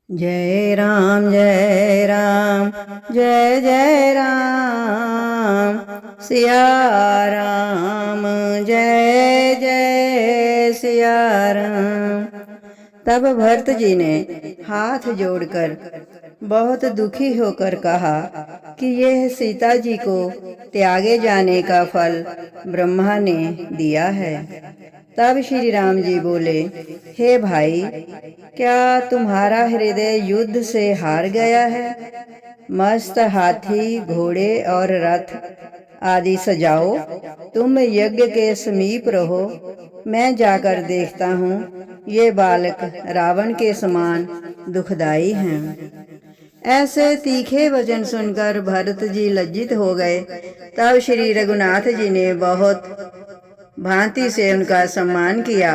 जय राम जय राम जय जय राम सिया राम जय जय सिया राम। तब भरत जी ने हाथ जोड़कर बहुत दुखी होकर कहा कि यह सीता जी को त्यागे जाने का फल ब्रह्मा ने दिया है। तब श्री राम जी बोले, हे भाई, क्या तुम्हारा हृदय युद्ध से हार गया है? मस्त हाथी, घोड़े और रथ आदि सजाओ, तुम यज्ञ के समीप रहो, मैं जाकर देखता हूँ। ये बालक रावण के समान दुखदाई हैं। ऐसे तीखे वचन सुनकर भरत जी लज्जित हो गए। तब श्री रघुनाथ जी ने बहुत भांति से उनका सम्मान किया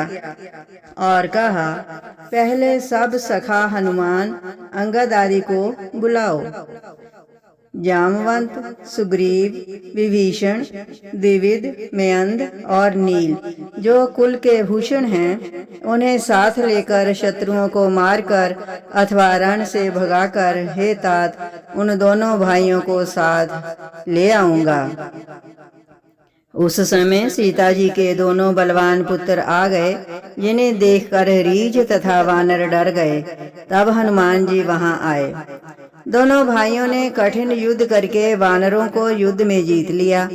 और कहा, पहले सब सखा हनुमान, अंगद आदि को बुलाओ। जामवंत, सुग्रीव, विभीषण, द्विविद, मयंद और नील, जो कुल के भूषण हैं, उन्हें साथ लेकर शत्रुओं को मारकर अथवा रण से भगाकर हे तात उन दोनों भाइयों को साथ ले आऊंगा। उस समय सीता जी के दोनों बलवान पुत्र आ गए, जिन्हें देखकर रीछ तथा वानर डर गए। तब हनुमान जी वहां आए। दोनों भाइयों ने कठिन युद्ध करके वानरों को युद्ध में जीत लिया।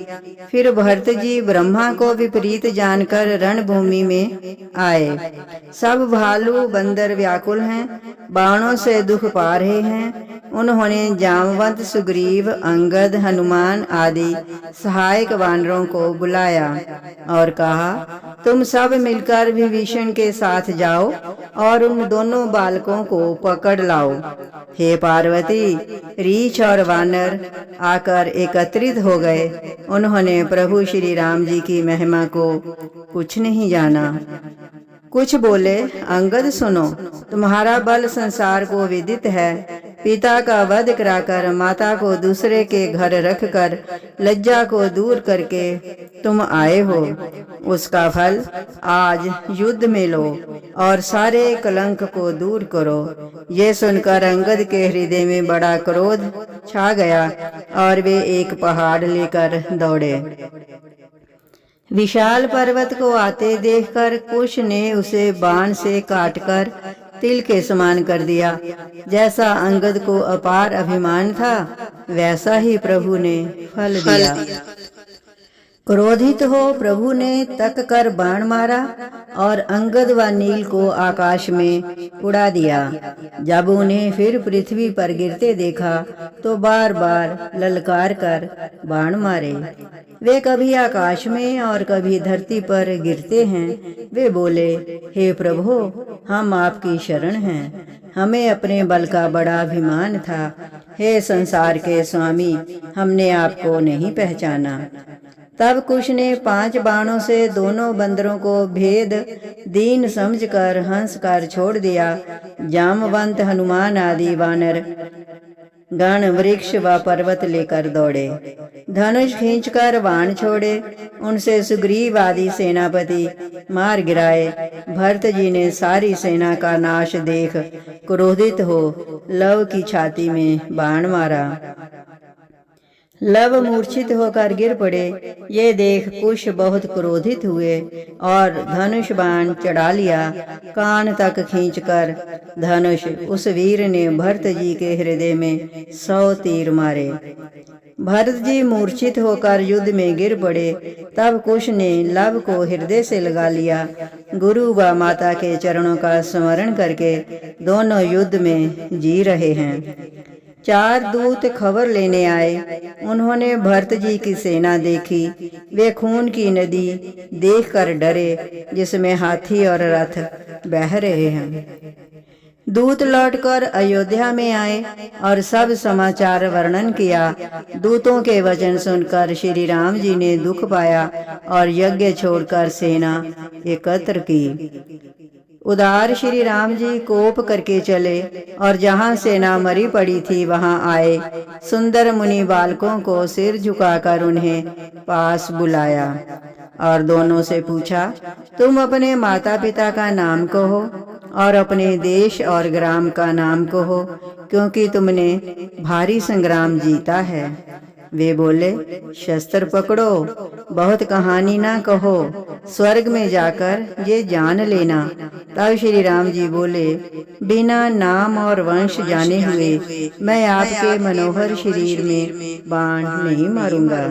फिर भरत जी ब्रह्मा को विपरीत जानकर रणभूमि में आए। सब भालू बंदर व्याकुल हैं, बाणों से दुख पा रहे हैं। उन्होंने जामवंत, सुग्रीव, अंगद, हनुमान आदि सहायक वानरों को बुलाया और कहा, तुम सब मिलकर विभीषण के साथ जाओ और उन दोनों बालकों को पकड़ लाओ। हे पार्वती, रीछ और वानर आकर एकत्रित हो गए। उन्होंने प्रभु श्री राम जी की महिमा को कुछ नहीं जाना। कुछ बोले, अंगद सुनो, तुम्हारा बल संसार को विदित है। पिता का वध कराकर माता को दूसरे के घर रखकर लज्जा को दूर करके तुम आए हो। उसका फल आज युद्ध में लो और सारे कलंक को दूर करो। ये सुनकर अंगद के हृदय में बड़ा क्रोध छा गया और वे एक पहाड़ लेकर दौड़े। विशाल पर्वत को आते देखकर कुश ने उसे बाण से काटकर तिल के समान कर दिया। जैसा अंगद को अपार अभिमान था, वैसा ही प्रभु ने फल दिया। क्रोधित हो प्रभु ने तक कर बाण मारा और अंगद व नील को आकाश में उड़ा दिया। जब उन्हें फिर पृथ्वी पर गिरते देखा तो बार बार ललकार कर बाण मारे। वे कभी आकाश में और कभी धरती पर गिरते हैं। वे बोले, हे प्रभु, हम आपकी शरण हैं। हमें अपने बल का बड़ा अभिमान था। हे संसार के स्वामी, हमने आपको नहीं पहचाना। तब कुश ने 5 बाणों से दोनों बंदरों को भेद दीन समझकर हंस कर छोड़ दिया। जामवंत, हनुमान आदि वानर गण वृक्ष व पर्वत लेकर दौड़े, धनुष खींचकर बाण छोड़े। उनसे सुग्रीव आदि सेनापति मार गिराए। भरत जी ने सारी सेना का नाश देख क्रोधित हो लव की छाती में बाण मारा। लव मूर्छित होकर गिर पड़े। ये देख कुश बहुत क्रोधित हुए और धनुष बाण चढ़ा लिया। कान तक खींचकर धनुष उस वीर ने भरत जी के हृदय में 100 तीर मारे। भरत जी मूर्छित होकर युद्ध में गिर पड़े। तब कुश ने लव को हृदय से लगा लिया। गुरु व माता के चरणों का स्मरण करके दोनों युद्ध में जी रहे हैं। 4 दूत खबर लेने आए। उन्होंने भरत जी की सेना देखी। वे खून की नदी देखकर डरे, जिसमें हाथी और रथ बह रहे हैं। दूत लौटकर अयोध्या में आए और सब समाचार वर्णन किया। दूतों के वचन सुनकर श्री राम जी ने दुख पाया और यज्ञ छोड़कर सेना एकत्र की। उदार श्री राम जी कोप करके चले और जहाँ सेना मरी पड़ी थी वहां आए। सुंदर मुनि बालकों को सिर झुकाकर उन्हें पास बुलाया और दोनों से पूछा, तुम अपने माता पिता का नाम कहो और अपने देश और ग्राम का नाम कहो, क्योंकि तुमने भारी संग्राम जीता है। वे बोले, शस्त्र पकड़ो, बहुत कहानी ना कहो, स्वर्ग में जाकर ये जान लेना। तब श्री राम जी बोले, बिना नाम और वंश जाने हुए मैं आपके मनोहर शरीर में बाण नहीं मारूंगा।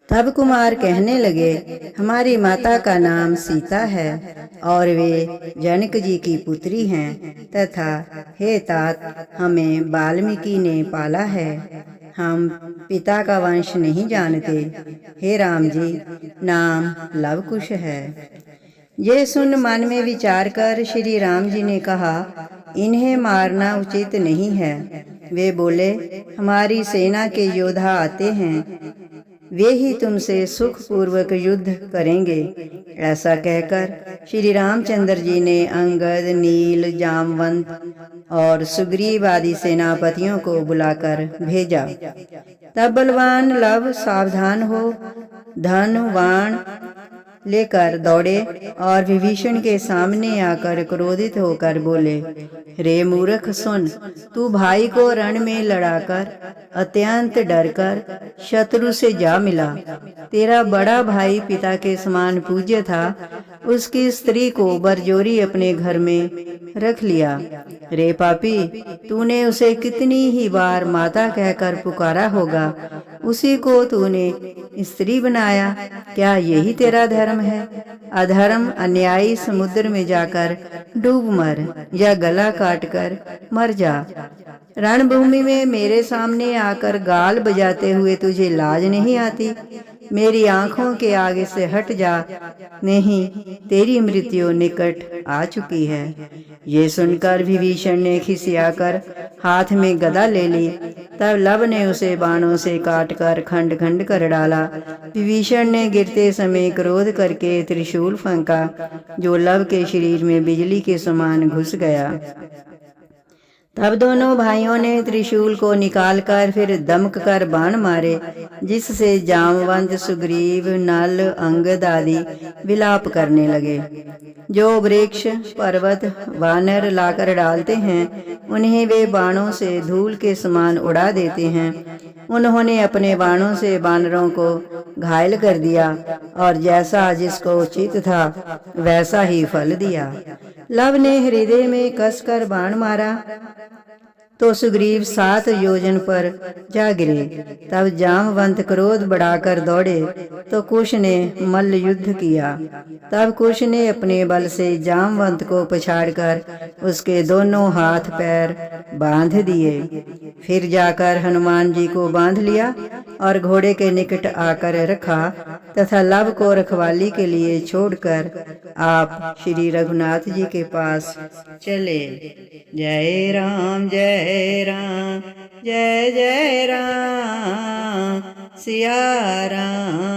तब कुमार कहने लगे, हमारी माता का नाम सीता है और वे जनक जी की पुत्री हैं, तथा हे तात, हमें वाल्मीकि ने पाला है, हम पिता का वंश नहीं जानते। हे राम जी, नाम लवकुश है। ये सुन मन में विचार कर श्री राम जी ने कहा, इन्हें मारना उचित नहीं है। वे बोले, हमारी सेना के योद्धा आते हैं, वे ही तुमसे सुख पूर्वक युद्ध करेंगे। ऐसा कहकर श्री रामचंद्र जी ने अंगद, नील, जामवंत और सुग्रीव आदि सेनापतियों को बुलाकर भेजा। तब बलवान लव सावधान हो धन बाण लेकर दौड़े और विभीषण के सामने आकर क्रोधित होकर बोले, रे मूर्ख सुन, तू भाई को रण में लड़ाकर अत्यंत डरकर शत्रु से जा मिला। तेरा बड़ा भाई पिता के समान पूज्य था, उसकी स्त्री को बरजोरी अपने घर में रख लिया। रे पापी, तूने उसे कितनी ही बार माता कहकर पुकारा होगा, उसी को तूने स्त्री बनाया। क्या यही तेरा धर्म है? अधर्म अन्यायी समुद्र में जाकर डूब मर या गला काट कर मर जा। रणभूमि में मेरे सामने आकर गाल बजाते हुए तुझे लाज नहीं आती? मेरी आंखों के आगे से हट जा, नहीं तेरी मृत्यु निकट आ चुकी है। ये सुनकर विभीषण ने खिसियाकर हाथ में गदा ले ली। तब लव ने उसे बाणों से काटकर खंड खंड कर डाला। विभीषण ने गिरते समय क्रोध करके त्रिशूल फेंका, जो लव के शरीर में बिजली के समान घुस गया। तब दोनों भाइयों ने त्रिशूल को निकालकर फिर दमक कर बाण मारे, जिससे जामवंत, सुग्रीव, नल, अंगद आदि विलाप करने लगे। जो वृक्ष, पर्वत, वानर लाकर डालते हैं, उन्हें वे बाणों से धूल के समान उड़ा देते हैं। उन्होंने अपने बाणों से वानरों को घायल कर दिया और जैसा जिसको उचित था वैसा ही फल दिया। लव ने हृदय में कसकर बाण मारा तो सुग्रीव 7 योजन पर जा गिरे। तब जामवंत क्रोध बढ़ाकर दौड़े तो कुश ने मल्ल युद्ध किया। तब कुश ने अपने बल से जामवंत को पछाड़कर उसके दोनों हाथ पैर बांध दिए। फिर जाकर हनुमान जी को बांध लिया और घोड़े के निकट आकर रखा तथा लव को रखवाली के लिए छोड़कर आप श्री रघुनाथ जी के पास चले। जय राम जय राम, जय जय राम, सिया राम।